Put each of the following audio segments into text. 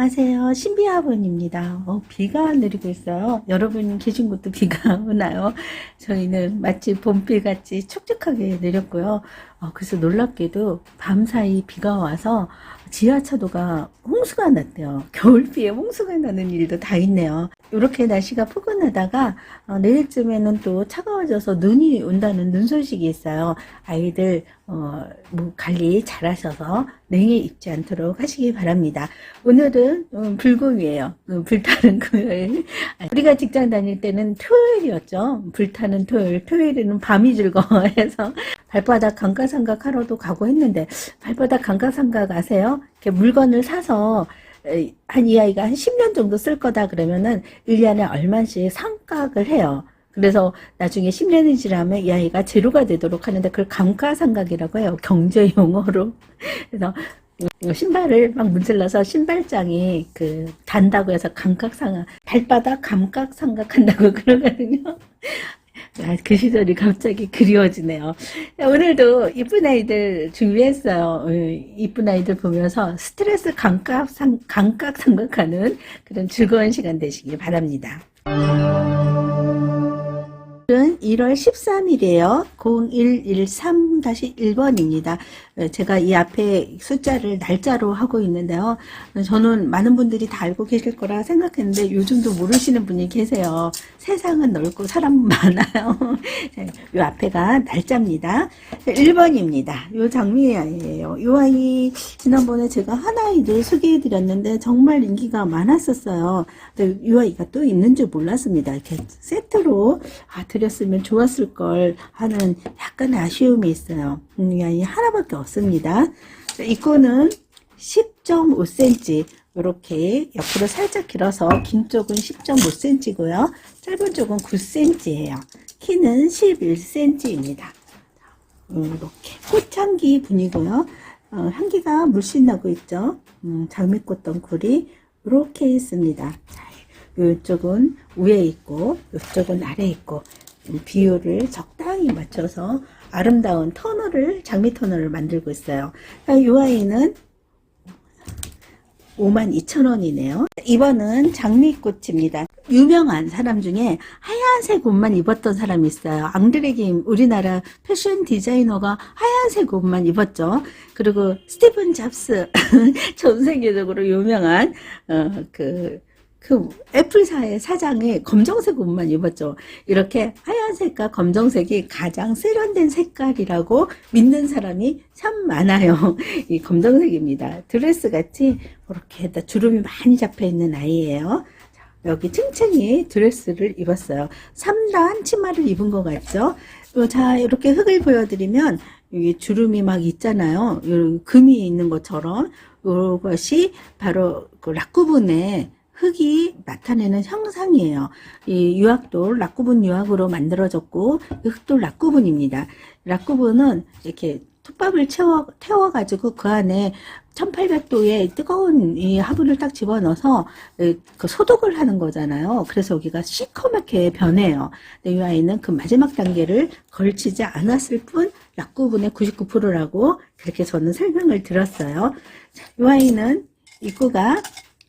안녕하세요. 신비아버님입니다. 비가 내리고 있어요. 여러분 계신 곳도 비가 오나요? 저희는 마치 봄비같이 축축하게 내렸고요. 그래서 놀랍게도 밤사이 비가 와서 지하차도가 홍수가 났대요. 겨울비에 홍수가 나는 일도 다 있네요. 이렇게 날씨가 포근하다가 내일쯤에는 또 차가워져서 눈이 온다는 눈 소식이 있어요. 아이들 관리 잘 하셔서 냉해 입지 않도록 하시기 바랍니다. 오늘은 불금이에요. 불타는 금요일. 우리가 직장 다닐 때는 토요일이었죠. 불타는 토요일. 토요일에는 밤이 즐거워해서 발바닥 감가상각 하러도 가고 했는데, 발바닥 감가상각 아세요? 이렇게 물건을 사서 이 아이가 한 10년 정도 쓸 거다 그러면은 1년에 얼마씩 상각을 해요. 그래서 나중에 10년이 지나면 이 아이가 제로가 되도록 하는데, 그걸 감가상각이라고 해요. 경제 용어로. 그래서 신발을 막 문질러서 신발장이 단다고 해서 감각상각, 발바닥 감각상각한다고 그러거든요. 그 시절이 갑자기 그리워지네요. 오늘도 이쁜 아이들 준비했어요. 이쁜 아이들 보면서 스트레스 감각상각하는 그런 즐거운 시간 되시길 바랍니다. 오늘은 1월 13일이에요. 0113-1번입니다. 제가 이 앞에 숫자를 날짜로 하고 있는데요. 저는 많은 분들이 다 알고 계실 거라 생각했는데 요즘도 모르시는 분이 계세요. 세상은 넓고 사람은 많아요. 이 앞에가 날짜입니다. 1번입니다. 이 장미아이예요. 이 아이 지난번에 제가 한 아이를 소개해 드렸는데 정말 인기가 많았었어요. 근데 이 아이가 또 있는 줄 몰랐습니다. 이렇게 세트로 드렸으면 좋았을 걸 하는 약간 아쉬움이 있어요. 이 아이 하나밖에 없습니다. 입구는 10.5cm, 이렇게 옆으로 살짝 길어서 긴 쪽은 10.5cm고요. 짧은 쪽은 9cm예요. 키는 11cm입니다. 이렇게 꽃향기 분이고요. 향기가 물씬 나고 있죠. 장미꽃 덩쿨이 이렇게 있습니다. 이쪽은 위에 있고 이쪽은 아래 있고, 비율을 적당히 맞춰서 아름다운 터널을, 장미 터널을 만들고 있어요. 이 아이는 52,000원이네요. 이번은 장미꽃입니다. 유명한 사람 중에 하얀색 옷만 입었던 사람이 있어요. 앙드레 김, 우리나라 패션 디자이너가 하얀색 옷만 입었죠. 그리고 스티븐 잡스, 전 세계적으로 유명한 애플사의 사장이 검정색 옷만 입었죠. 이렇게 하얀색과 검정색이 가장 세련된 색깔이라고 믿는 사람이 참 많아요. 이 검정색입니다. 드레스 같이 이렇게 주름이 많이 잡혀 있는 아이예요. 여기 층층이 드레스를 입었어요. 3단 치마를 입은 것 같죠? 자, 이렇게 흙을 보여드리면 여기 주름이 막 있잖아요. 금이 있는 것처럼 이것이 바로 그 락구분의 흙이 나타내는 형상이에요. 이 유학도 락구분 유학으로 만들어졌고, 이 흙도 락구분입니다. 락구분은 이렇게 톱밥을 태워가지고 그 안에 1800도의 뜨거운 이 화분을 딱 집어넣어서 그 소독을 하는 거잖아요. 그래서 여기가 시커멓게 변해요. 근데 이 아이는 그 마지막 단계를 걸치지 않았을 뿐 락구분의 99%라고 그렇게 저는 설명을 들었어요. 이 아이는 입구가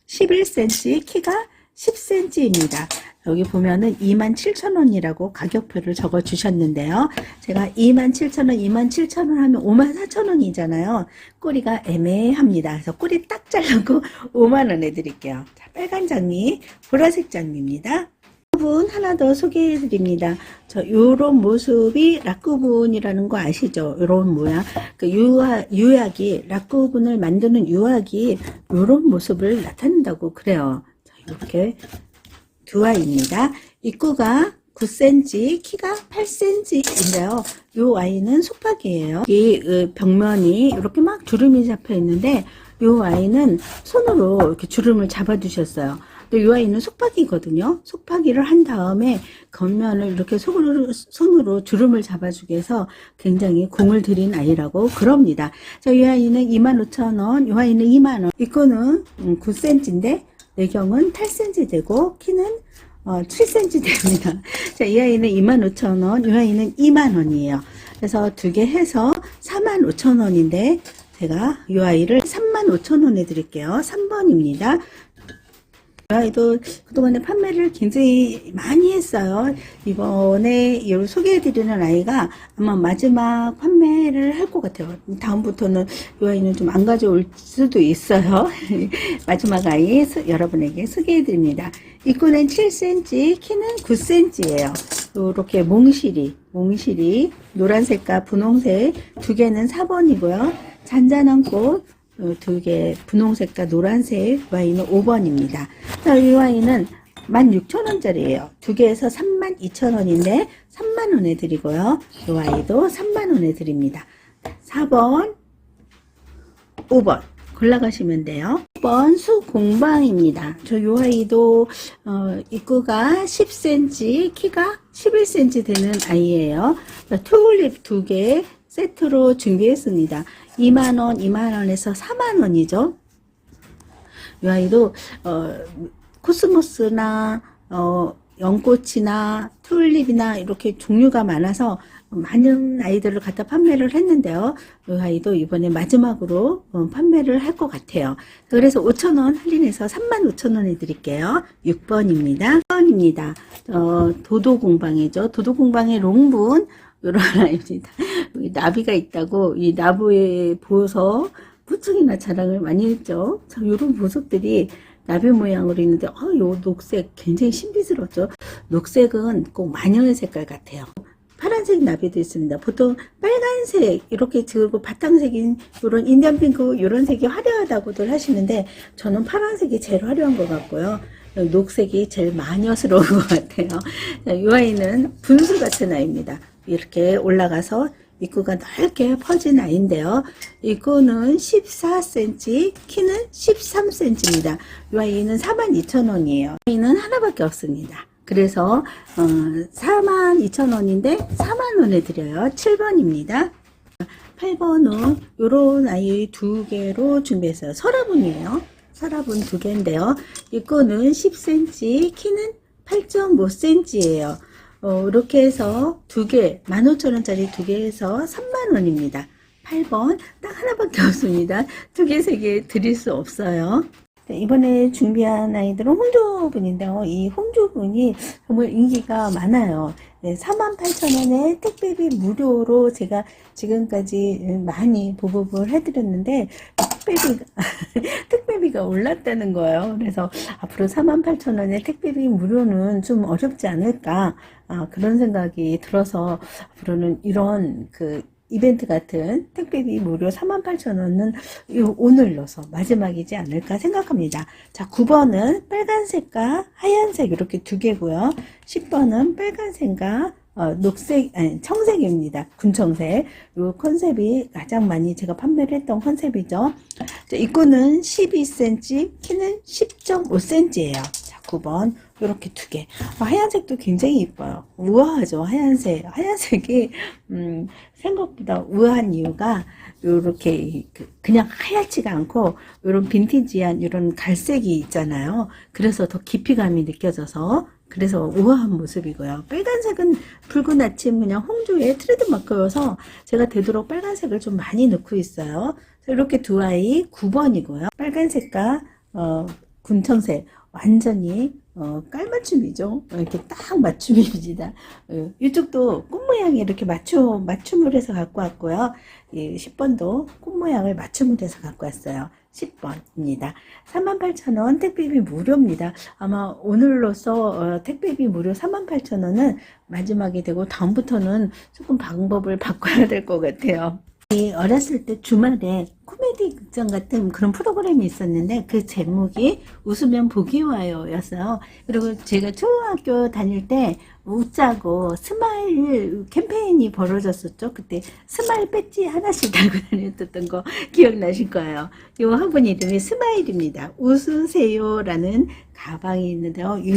11cm, 키가 10cm입니다. 여기 보면은 27,000원이라고 가격표를 적어 주셨는데요. 제가 27,000원, 27,000원 하면 54,000원이잖아요. 꼬리가 애매합니다. 그래서 꼬리 딱 자르고 5만원에 드릴게요. 자, 빨간 장미, 보라색 장미입니다. 락구분 하나 더 소개해 드립니다. 요런 모습이 락구분이라는 거 아시죠? 요런 모양. 유약이, 락구분을 만드는 유약이 요런 모습을 나타낸다고 그래요. 자, 이렇게 두 아이입니다. 입구가 9cm, 키가 8cm인데요. 요 아이는 속박이에요. 이 벽면이 이렇게 막 주름이 잡혀 있는데, 요 아이는 손으로 이렇게 주름을 잡아 주셨어요. 이 아이는 속박이거든요. 속박이를 한 다음에 겉면을 이렇게 손으로 주름을 잡아주기 위해서 굉장히 공을 들인 아이라고 그럽니다. 자, 이 아이는 25,000원, 이 아이는 2만원. 이거는 9cm인데 내경은 8cm 되고 키는 7cm 됩니다. 자, 이 아이는 25,000원, 이 아이는 2만원이에요. 그래서 두 개 해서 45,000원인데 제가 이 아이를 35,000원에 드릴게요. 3번입니다. 이 아이도 그동안에 판매를 굉장히 많이 했어요. 이번에 소개해드리는 아이가 아마 마지막 판매를 할 것 같아요. 다음부터는 이 아이는 좀 안 가져올 수도 있어요. 마지막 아이 여러분에게 소개해드립니다. 입구는 7cm, 키는 9cm예요. 이렇게 몽실이 노란색과 분홍색 두 개는 4번이고요. 잔잔한 꽃 두 개, 분홍색과 노란색 와인은 5번입니다. 이 와인은 16,000원짜리예요. 두 개에서 32,000원인데 3만원에 드리고요. 이 와인도 3만원에 드립니다. 4번, 5번 골라가시면 돼요. 6번 수공방입니다. 이 아이도 입구가 10cm, 키가 11cm 되는 아이예요. 튤립 두 개 세트로 준비했습니다. 2만원, 2만원에서 4만원이죠. 이 아이도 코스모스나 연꽃이나 튤립이나 이렇게 종류가 많아서 많은 아이들을 갖다 판매를 했는데요. 이 아이도 이번에 마지막으로 판매를 할 것 같아요. 그래서 5,000원 할인해서 35,000원에 드릴게요. 6번입니다. 6번입니다. 도도공방이죠. 도도공방의 롱분 이런 아이입니다. 나비가 있다고 이 나무에 보석 부쩍이나 자랑을 많이 했죠. 참 이런 보석들이 나비 모양으로 있는데 요 녹색 굉장히 신비스럽죠. 녹색은 꼭 마녀의 색깔 같아요. 파란색 나비도 있습니다. 보통 빨간색 이렇게 그리고 바탕색인 이런 인디언 핑크 이런 색이 화려하다고들 하시는데 저는 파란색이 제일 화려한 것 같고요. 녹색이 제일 마녀스러운 것 같아요. 이 아이는 분수 같은 아이입니다. 이렇게 올라가서 입구가 넓게 퍼진 아이인데요. 입구는 14cm, 키는 13cm입니다. 이 아이는 42,000원이에요. 이 아이는 하나밖에 없습니다. 그래서 42,000원인데 4만원에 드려요. 7번입니다. 8번은 이런 아이 두 개로 준비했어요. 서라분이에요. 서라분 두 개인데요. 입구는 10cm, 키는 8.5cm예요. 이렇게 해서 두 개, 15,000원짜리 두 개에서 3만원입니다. 8번, 딱 하나밖에 없습니다. 두 개, 세 개 드릴 수 없어요. 이번에 준비한 아이들은 홍조분인데요. 이 홍조분이 정말 인기가 많아요. 네, 48,000원에 택배비 무료로 제가 지금까지 많이 보급을 해드렸는데 택배비가 올랐다는 거예요. 그래서 앞으로 48,000원에 택배비 무료는 좀 어렵지 않을까 그런 생각이 들어서 앞으로는 이런 이벤트 같은 택배비 무료 48,000원은 오늘로서 마지막이지 않을까 생각합니다. 자, 9번은 빨간색과 하얀색 이렇게 두 개고요. 10번은 빨간색과 녹색, 아니, 청색입니다. 군청색. 이 컨셉이 가장 많이 제가 판매를 했던 컨셉이죠. 자, 입구는 12cm, 키는 10.5cm예요. 자, 9번. 이렇게 두 개. 하얀색도 굉장히 이뻐요. 우아하죠. 하얀색이 생각보다 우아한 이유가 이렇게 그냥 하얗지가 않고 이런 빈티지한 이런 갈색이 있잖아요. 그래서 더 깊이감이 느껴져서 그래서 우아한 모습이고요. 빨간색은 붉은 아침 그냥 홍조의 트레이드마크여서 제가 되도록 빨간색을 좀 많이 넣고 있어요. 이렇게 두 아이 9번이고요. 빨간색과 군청색 완전히 깔맞춤이죠. 이렇게 딱 맞춤입니다. 이쪽도 꽃 모양이 이렇게 맞춤을 해서 갖고 왔고요. 10번도 꽃 모양을 맞춤을 해서 갖고 왔어요. 10번입니다. 38,000원 택배비 무료입니다. 아마 오늘로서 택배비 무료 38,000원은 마지막이 되고 다음부터는 조금 방법을 바꿔야 될 것 같아요. 어렸을 때 주말에 코미디 극장 같은 그런 프로그램이 있었는데 그 제목이 웃으면 복이 와요 였어요. 그리고 제가 초등학교 다닐 때 웃자고 스마일 캠페인이 벌어졌었죠. 그때 스마일 배지 하나씩 달고 다녔던 거 기억나실 거예요. 이 화분 이름이 스마일입니다. 웃으세요 라는 가방이 있는데요. 이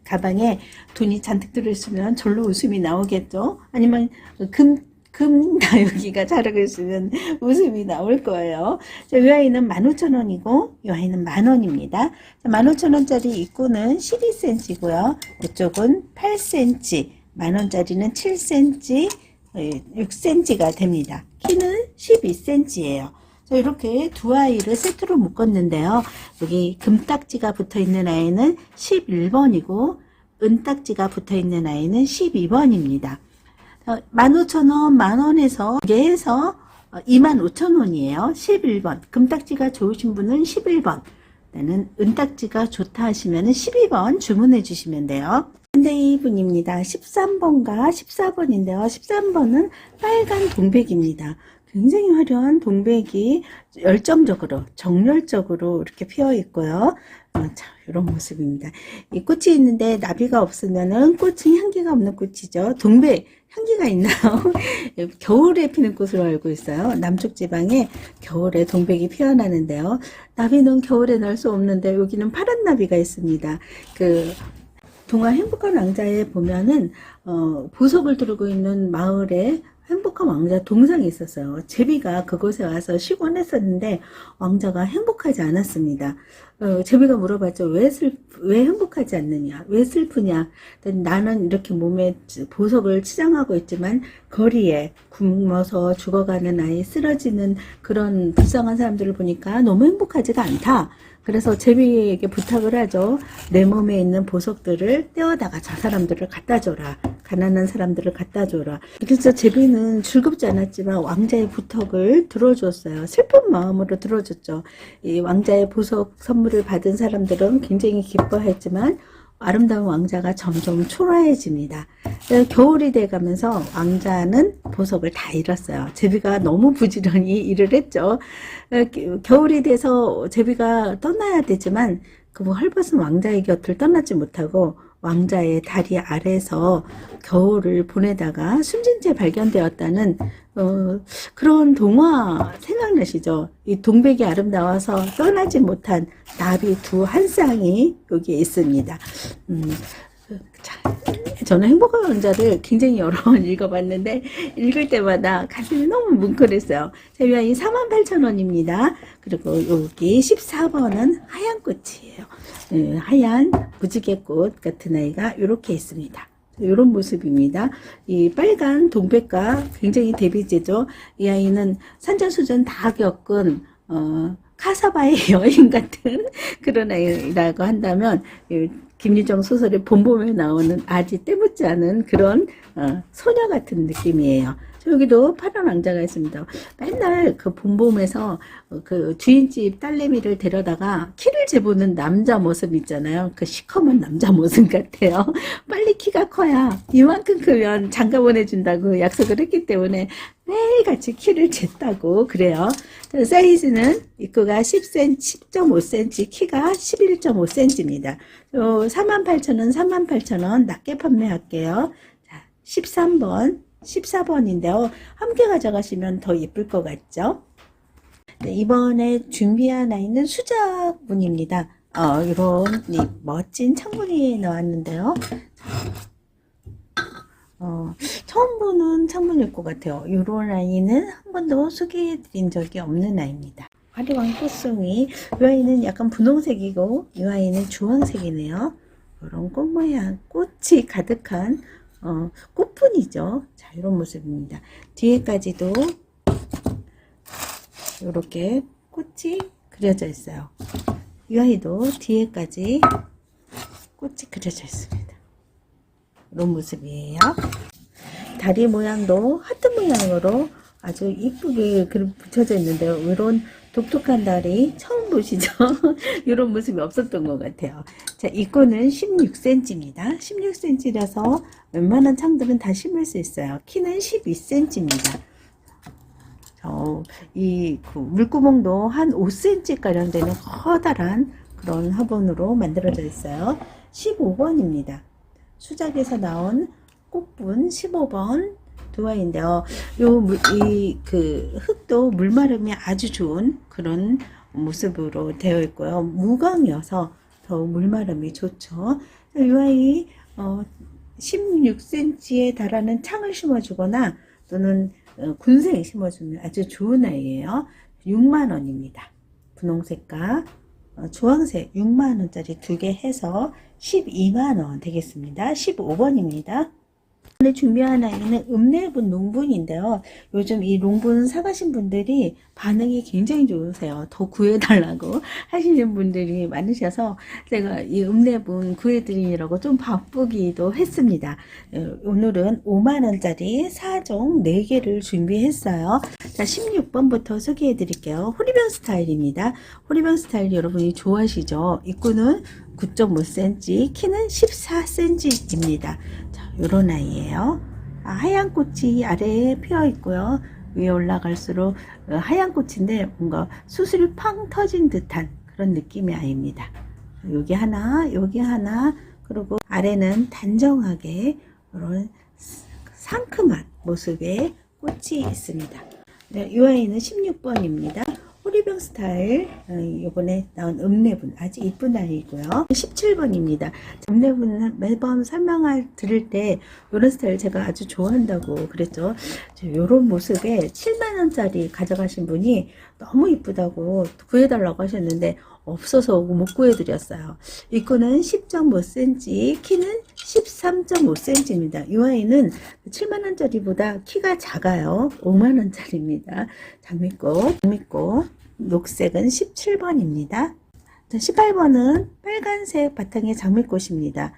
가방에 돈이 잔뜩 들어있으면 절로 웃음이 나오겠죠. 아니면 금 다육이가 자라고 있으면 웃음이 나올 거예요. 자, 이 아이는 15,000원이고 이 아이는 만원입니다. 15,000원짜리 입구는 12cm고요. 이쪽은 8cm, 만원짜리는 7cm, 6cm가 됩니다. 키는 12cm예요. 자, 이렇게 두 아이를 세트로 묶었는데요. 여기 금딱지가 붙어 있는 아이는 11번이고 은딱지가 붙어 있는 아이는 12번입니다. 15,000원, 만원에서 두개 해서 25,000원이에요. 11번. 금딱지가 좋으신 분은 11번. 나는 은딱지가 좋다 하시면 12번 주문해 주시면 돼요. 현대이 분입니다. 13번과 14번인데요. 13번은 빨간 동백입니다. 굉장히 화려한 동백이 열정적으로, 정열적으로 이렇게 피어 있고요. 자, 이런 모습입니다. 이 꽃이 있는데 나비가 없으면은 꽃은 향기가 없는 꽃이죠. 동백, 향기가 있나요? 겨울에 피는 꽃으로 알고 있어요. 남쪽 지방에 겨울에 동백이 피어나는데요. 나비는 겨울에 날 수 없는데 여기는 파란 나비가 있습니다. 동화 행복한 왕자에 보면은 보석을 두르고 있는 마을에 행복한 왕자 동상이 있었어요. 제비가 그곳에 와서 쉬곤 했었는데 왕자가 행복하지 않았습니다. 제비가 물어봤죠. 왜 행복하지 않느냐? 왜 슬프냐? 나는 이렇게 몸에 보석을 치장하고 있지만 거리에 굶어서 죽어가는 아이, 쓰러지는 그런 불쌍한 사람들을 보니까 너무 행복하지가 않다. 그래서 제비에게 부탁을 하죠. 내 몸에 있는 보석들을 떼어다가 저 사람들을 갖다 줘라. 가난한 사람들을 갖다 줘라. 그래서 제비는 즐겁지 않았지만 왕자의 부탁을 들어줬어요. 슬픈 마음으로 들어줬죠. 이 왕자의 보석 선물을 받은 사람들은 굉장히 기뻐했지만 아름다운 왕자가 점점 초라해집니다. 겨울이 돼가면서 왕자는 보석을 다 잃었어요. 제비가 너무 부지런히 일을 했죠. 겨울이 돼서 제비가 떠나야 되지만 그 헐벗은 왕자의 곁을 떠나지 못하고 왕자의 다리 아래서 겨울을 보내다가 숨진 채 발견되었다는 그런 동화 생각나시죠? 이 동백이 아름다워서 떠나지 못한 나비 한 쌍이 여기에 있습니다. 자, 저는 행복한 왕자를 굉장히 여러 번 읽어봤는데 읽을 때마다 가슴이 너무 뭉클했어요. 자, 이 48,000원입니다. 그리고 여기 14번은 하얀 꽃이에요. 하얀 무지개꽃 같은 아이가 이렇게 있습니다. 이런 모습입니다. 이 빨간 동백과 굉장히 대비제죠. 이 아이는 산전수전 다 겪은 카사바의 여인 같은 그런 아이라고 한다면 김유정 소설의 봄봄에 나오는 아지 때묻지 않은 그런 소녀 같은 느낌이에요. 여기도 파란 왕자가 있습니다. 맨날 그 봄봄에서 그 주인집 딸내미를 데려다가 키를 재보는 남자 모습 있잖아요. 그 시커먼 남자 모습 같아요. 빨리 키가 커야 이만큼 크면 장가 보내준다고 약속을 했기 때문에 매일같이 키를 쟀다고 그래요. 사이즈는 입구가 10cm, 10.5cm, 키가 11.5cm입니다. 48,000원, 38,000원 낮게 판매할게요. 자, 13번. 14번인데요. 함께 가져가시면 더 예쁠 것 같죠? 네, 이번에 준비한 아이는 수작분입니다. 이런 멋진 창문이 나왔는데요. 처음 보는 창문일 것 같아요. 이런 아이는 한 번도 소개해드린 적이 없는 아이입니다. 화려한 꽃송이. 이 아이는 약간 분홍색이고 이 아이는 주황색이네요. 이런 꽃 모양, 꽃이 가득한 꽃분이죠. 자, 이런 모습입니다. 뒤에까지도 이렇게 꽃이 그려져 있어요. 이 아이도 뒤에까지 꽃이 그려져 있습니다. 이런 모습이에요. 다리 모양도 하트 모양으로 아주 이쁘게 붙여져 있는데요. 이런 독특한 다리 처음 보시죠? 이런 모습이 없었던 것 같아요. 자, 이 끈은 16cm입니다. 16cm라서 웬만한 창들은 다 심을 수 있어요. 키는 12cm입니다. 이 물구멍도 한 5cm가량 되는 커다란 그런 화분으로 만들어져 있어요. 15번입니다. 수작에서 나온 꽃분 15번 두 아이인데요. 흙도 물마름이 아주 좋은 그런 모습으로 되어 있고요. 무광이어서 더욱 물마름이 좋죠. 이 아이 16cm에 달하는 창을 심어주거나 또는 군생 심어주면 아주 좋은 아이예요. 6만원입니다. 분홍색과 주황색 6만원짜리 두 개 해서 12만원 되겠습니다. 15번입니다. 오늘 준비한 아이는 읍내분 롱분인데요. 요즘 이 롱분 사가신 분들이 반응이 굉장히 좋으세요. 더 구해달라고 하시는 분들이 많으셔서 제가 이 읍내분 구해드리느라고 좀 바쁘기도 했습니다. 오늘은 5만원짜리 4종 4개를 준비했어요. 자, 16번부터 소개해 드릴게요. 호리병 스타일입니다. 호리병 스타일 여러분이 좋아하시죠? 입구는 9.5cm, 키는 14cm입니다. 자, 요런 아이예요. 하얀 꽃이 아래에 피어 있고요. 위에 올라갈수록 하얀 꽃인데 뭔가 수술이 팡 터진 듯한 그런 느낌의 아이입니다. 여기 하나, 여기 하나, 그리고 아래는 단정하게 이런 상큼한 모습의 꽃이 있습니다. 네, 이 아이는 16번입니다. 호리병 스타일, 이번에 나온 읍내분 아주 이쁜 아이고요. 17번입니다. 읍내분 매번 설명을 드릴 때 이런 스타일 제가 아주 좋아한다고 그랬죠. 이런 모습에 7만원짜리 가져가신 분이 너무 이쁘다고 구해달라고 하셨는데 없어서 못 구해드렸어요. 입구는 10.5cm, 키는 13.5cm입니다. 이 아이는 7만원짜리보다 키가 작아요. 5만원짜리입니다. 장미꽃, 녹색은 17번입니다. 18번은 빨간색 바탕의 장미꽃입니다.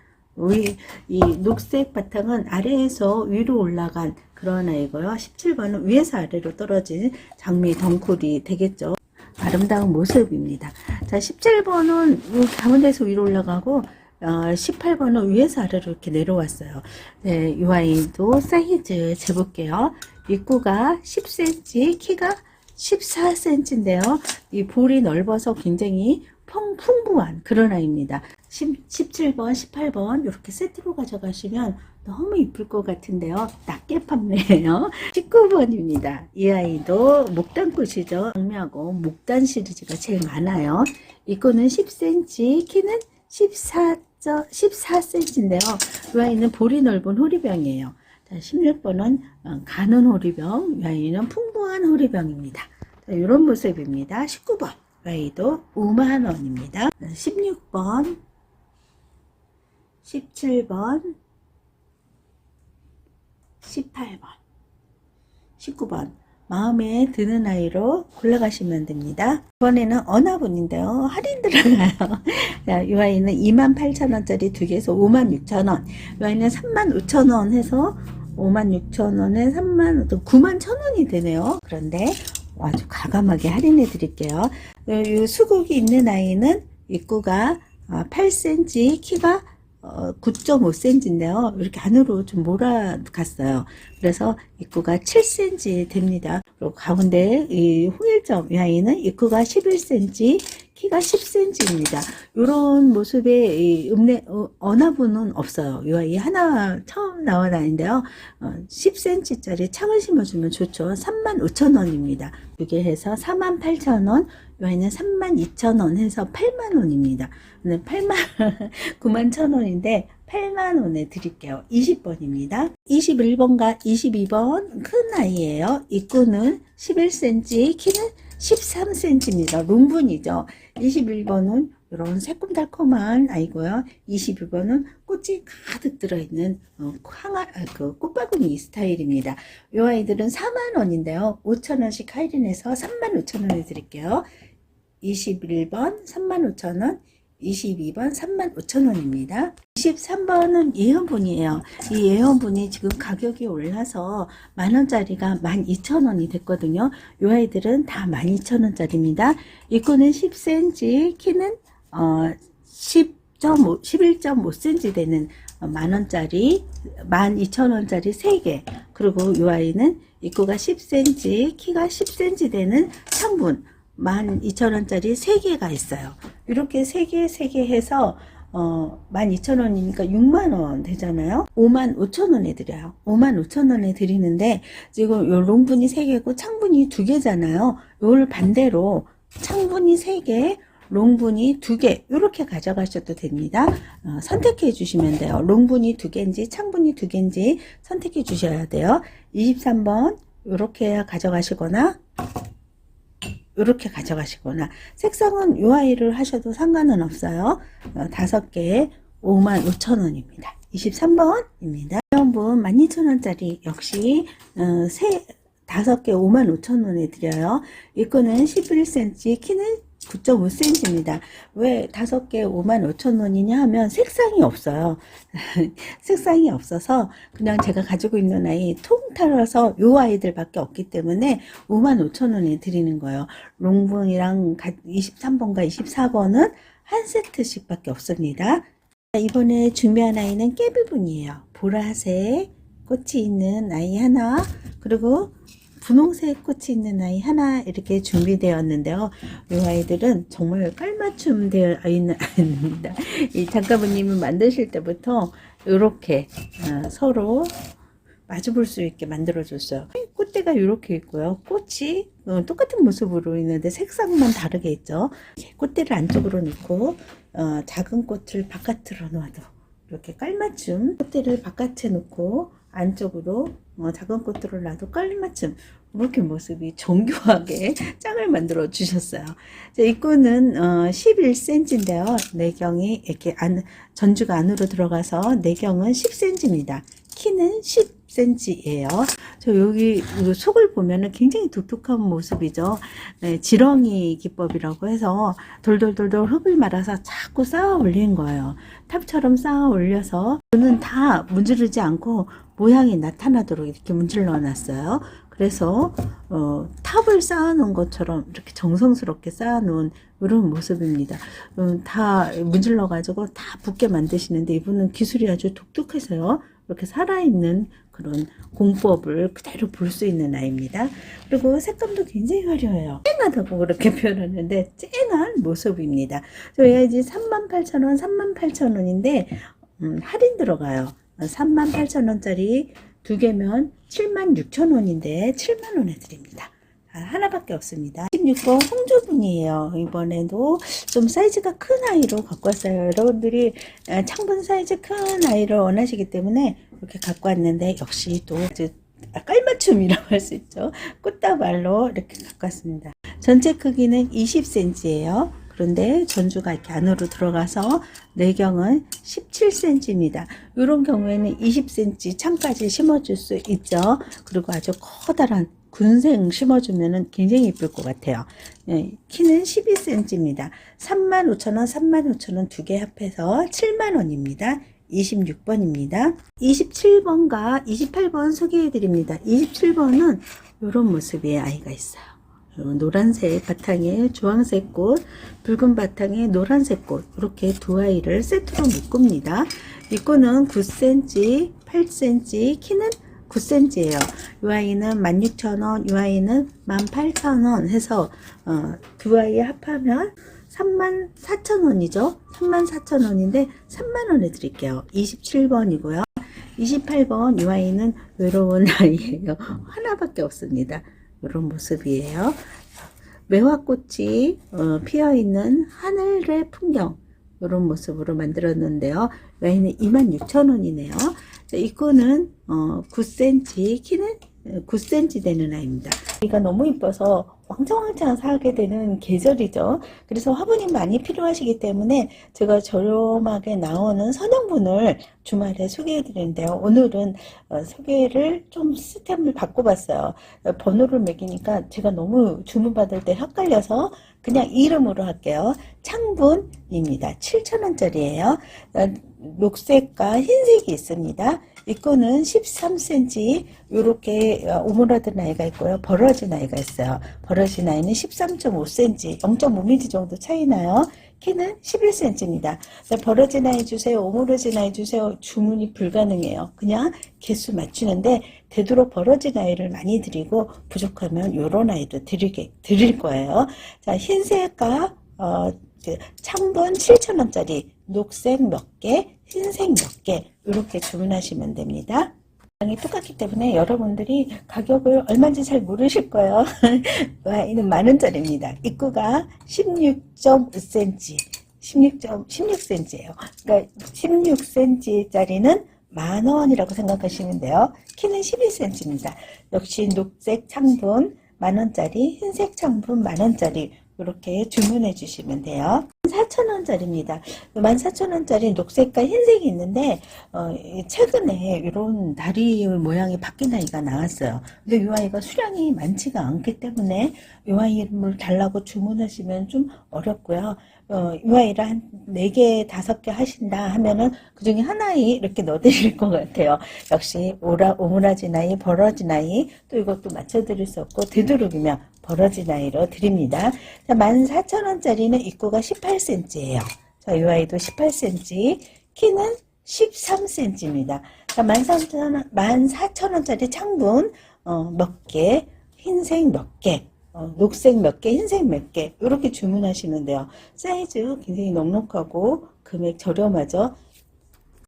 이 녹색 바탕은 아래에서 위로 올라간 그런 아이고요. 17번은 위에서 아래로 떨어진 장미 덩쿨이 되겠죠. 아름다운 모습입니다. 자, 17번은 가운 데서 위로 올라가고 18번은 위에서 아래로 이렇게 내려왔어요. 네, 이 아이도 사이즈 재볼게요. 입구가 10cm, 키가 14cm인데요. 이 볼이 넓어서 굉장히 풍부한 그런 아이입니다. 17번, 18번 이렇게 세트로 가져가시면 너무 이쁠 것 같은데요. 낮게 판매해요. 19번입니다. 이 아이도 목단꽃이죠. 장미하고 목단 시리즈가 제일 많아요. 입구는 10cm, 키는 14cm인데요. 이 아이는 볼이 넓은 호리병이에요. 자, 16번은 가는 호리병, 이 아이는 풍부한 호리병입니다. 자, 이런 모습입니다. 19번, 이 아이도 5만원입니다. 16번, 17번, 18번, 19번 마음에 드는 아이로 골라가시면 됩니다. 이번에는 어나분인데요. 할인 들어가요. 자, 이 아이는 28,000원짜리 두 개에서 56,000원. 이 아이는 35,000원 해서 56,000원에 91,000원이 되네요. 그런데 아주 과감하게 할인해 드릴게요. 이 수국이 있는 아이는 입구가 8cm, 키가 9.5cm인데요. 이렇게 안으로 좀 몰아갔어요. 그래서 입구가 7cm 됩니다. 그리고 가운데 이 홍일점 이 아이는 입구가 11cm, 키가 10cm입니다. 이런 모습의 이 어나분은 없어요. 이 아이 하나 처음 나온 아이인데요. 10cm짜리 창을 심어주면 좋죠. 35,000원입니다. 이게 해서 48,000원, 이 아이는 32,000원 해서 8만원입니다. 91,000원인데 8만원에 드릴게요. 20번입니다. 21번과 22번 큰 아이예요. 입구는 11cm, 키는 13cm입니다. 롱분이죠. 21번은 이런 새콤달콤한 아이고요. 22번은 꽃이 가득 들어있는 꽃바구니 스타일입니다. 이 아이들은 4만원인데요. 5,000원씩 할인해서 35,000원에 드릴게요. 21번 35,000원, 22번 35,000원입니다. 23번은 예언분이에요. 이 예언분이 지금 가격이 올라서 만원짜리가 12,000원이 됐거든요. 이 아이들은 다 12,000원짜리입니다. 입구는 10cm, 키는 11.5cm 되는 만원짜리 12,000원짜리 3개. 그리고 이 아이는 입구가 10cm, 키가 10cm 되는 창분 12,000원짜리 3개가 있어요. 이렇게 3개 해서 12,000원이니까 6만원 되잖아요. 55,000원에 드려요. 55,000원에 드리는데 지금 요 롱분이 3개고 창분이 2개잖아요. 요걸 반대로 창분이 3개, 롱분이 2개 이렇게 가져가셔도 됩니다. 선택해 주시면 돼요. 롱분이 2개인지 창분이 2개인지 선택해 주셔야 돼요. 23번 이렇게 가져가시거나 이렇게 가져가시거나 색상은 이 아이를 하셔도 상관은 없어요. 5개에 55,000원입니다. 23번입니다. 분 12,000원짜리 역시 5개 55,000원에 드려요. 이 거는 11cm, 키는 9.5cm입니다. 왜 5개 55,000원이냐 하면 색상이 없어요. 색상이 없어서 그냥 제가 가지고 있는 아이 통틀어서 요 아이들밖에 없기 때문에 55,000원에 드리는 거예요. 롱분이랑 23번과 24번은 한 세트씩 밖에 없습니다. 이번에 준비한 아이는 깨비분이에요. 보라색 꽃이 있는 아이 하나, 그리고 분홍색 꽃이 있는 아이 하나 이렇게 준비되었는데요. 이 아이들은 정말 깔맞춤 되어 있는 아이입니다. 이 작가분님은 만드실 때부터 이렇게 서로 마주 볼 수 있게 만들어 줬어요. 꽃대가 이렇게 있고요. 꽃이 똑같은 모습으로 있는데 색상만 다르게 있죠. 꽃대를 안쪽으로 넣고 작은 꽃을 바깥으로 놔도 이렇게 깔맞춤, 꽃대를 바깥에 놓고 안쪽으로 작은 꽃들을 놔도 깔맞춤, 이렇게 모습이 정교하게 짝을 만들어 주셨어요. 이 끈은 11cm인데요. 내경이 이렇게 전주가 안으로 들어가서 내경은 10cm입니다. 키는 10cm예요. 저 여기 속을 보면은 굉장히 독특한 모습이죠. 네, 지렁이 기법이라고 해서 돌돌돌돌 흙을 말아서 자꾸 쌓아 올린 거예요. 탑처럼 쌓아 올려서 저는 다 문지르지 않고 모양이 나타나도록 이렇게 문질러 놨어요. 그래서 탑을 쌓아놓은 것처럼 이렇게 정성스럽게 쌓아놓은 이런 모습입니다. 다 문질러 가지고 다 붙게 만드시는데 이분은 기술이 아주 독특해서요. 이렇게 살아있는 그런 공법을 그대로 볼 수 있는 아이입니다. 그리고 색감도 굉장히 화려해요. 쨍하다고 그렇게 표현하는데 쨍한 모습입니다. 저희 아이지 38,000원, 38,000원인데 할인 들어가요. 38,000원짜리 두 개면 76,000원인데 7만원에 드립니다. 하나밖에 없습니다. 16번 홍조분이에요. 이번에도 좀 사이즈가 큰 아이로 갖고 왔어요. 여러분들이 창분 사이즈 큰 아이를 원하시기 때문에 이렇게 갖고 왔는데 역시 또 깔맞춤이라고 할 수 있죠. 꽃다발로 이렇게 갖고 왔습니다. 전체 크기는 20cm예요. 그런데 전주가 이렇게 안으로 들어가서 내경은 17cm입니다. 이런 경우에는 20cm 창까지 심어줄 수 있죠. 그리고 아주 커다란 군생 심어주면 굉장히 예쁠 것 같아요. 네, 키는 12cm입니다. 35,000원, 35,000원 두 개 합해서 7만원입니다. 26번입니다. 27번과 28번 소개해 드립니다. 27번은 이런 모습의 아이가 있어요. 노란색 바탕에 주황색 꽃, 붉은 바탕에 노란색 꽃, 이렇게 두 아이를 세트로 묶습니다. 이 꽃은 9cm, 8cm, 키는 9cm예요. 이 아이는 16,000원, 이 아이는 18,000원 해서 두 아이 합하면 34,000원이죠. 34,000원인데 3만원에 드릴게요. 27번이고요. 28번 이 아이는 외로운 아이예요. 하나밖에 없습니다. 이런 모습이에요. 매화꽃이 피어있는 하늘의 풍경, 이런 모습으로 만들었는데요. 이 아이는 26,000원이네요. 이 거는 9cm, 키는 9cm 되는 아이입니다. 이가 너무 이뻐서 왕창왕창 사게 되는 계절이죠. 그래서 화분이 많이 필요하시기 때문에 제가 저렴하게 나오는 선형분을 주말에 소개해 드리는데요. 오늘은 소개를 좀 시스템을 바꿔봤어요. 번호를 매기니까 제가 너무 주문 받을 때 헷갈려서 그냥 이름으로 할게요. 창분입니다. 7,000원짜리예요. 녹색과 흰색이 있습니다. 이 거는 13cm 이렇게 오므라든 아이가 있고요. 벌어진 아이가 있어요. 벌어진 아이는 13.5cm, 0.5mm 정도 차이 나요. 키는 11cm입니다. 벌어진 아이 주세요, 오므라진 아이 주세요, 주문이 불가능해요. 그냥 개수 맞추는데 되도록 벌어진 아이를 많이 드리고 부족하면 이런 아이도 드릴 거예요. 자, 흰색과 창분 7,000원짜리 녹색 몇 개, 흰색 몇 개 이렇게 주문하시면 됩니다. 양이 똑같기 때문에 여러분들이 가격을 얼마인지 잘 모르실 거예요. 이는 만원짜리입니다. 입구가 16.5cm, 16cm예요. 그러니까 16cm짜리는 만원이라고 생각하시면 돼요. 키는 12cm입니다. 역시 녹색 창분 만원짜리, 흰색 창분 만원짜리 이렇게 주문해 주시면 돼요. 14,000원짜리입니다. 14,000원짜리 녹색과 흰색이 있는데 최근에 이런 다리 모양이 바뀐 아이가 나왔어요. 근데 이 아이가 수량이 많지가 않기 때문에 이 아이를 달라고 주문하시면 좀 어렵고요. 이 아이를 한 4개, 5개 하신다 하면은 그 중에 하나에 이렇게 넣어드릴 것 같아요. 역시 오므라진 아이, 벌어진 아이, 또 이것도 맞춰드릴 수 없고 되도록이면 벌어진 아이로 드립니다. 자, 14,000원짜리는 입구가 18cm예요. 자, 이 아이도 18cm, 키는 13cm입니다. 자, 14,000원짜리 창분 몇 개, 흰색 몇 개, 녹색 몇 개, 흰색 몇 개, 이렇게 주문하시면 돼요. 사이즈 굉장히 넉넉하고 금액 저렴하죠.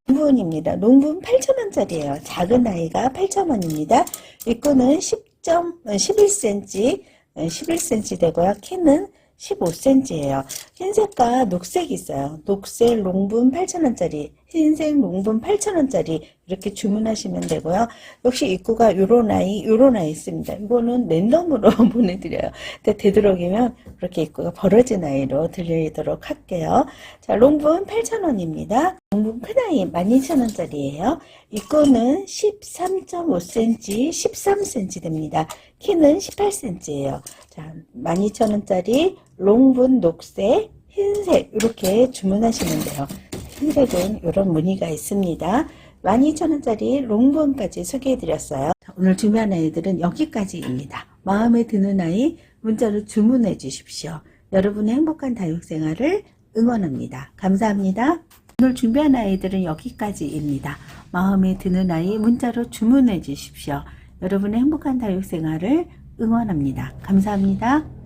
농분입니다. 농분 8,000원짜리예요. 작은 아이가 8,000원입니다. 입구는 11cm, 11cm 되고요. 키는 15cm예요. 흰색과 녹색이 있어요. 녹색 롱분 8,000원짜리, 흰색 롱분 8,000원짜리 이렇게 주문하시면 되고요. 역시 입구가 요런 아이 있습니다. 이거는 랜덤으로 보내드려요. 근데 되도록이면 그렇게 입구가 벌어진 아이로 드리도록 할게요. 자, 롱분 8,000원입니다. 롱분 큰 아이 12,000원짜리예요. 입구는 13.5cm, 13cm 됩니다. 키는 18cm예요. 자, 12,000원짜리 롱분 녹색, 흰색 이렇게 주문하시면 돼요. 흰색은 이런 무늬가 있습니다. 12,000원짜리 롱본까지 소개해드렸어요. 오늘 준비한 아이들은 여기까지입니다. 마음에 드는 아이 문자로 주문해 주십시오. 여러분의 행복한 다육생활을 응원합니다. 감사합니다. 오늘 준비한 아이들은 여기까지입니다. 마음에 드는 아이 문자로 주문해 주십시오. 여러분의 행복한 다육생활을 응원합니다. 감사합니다.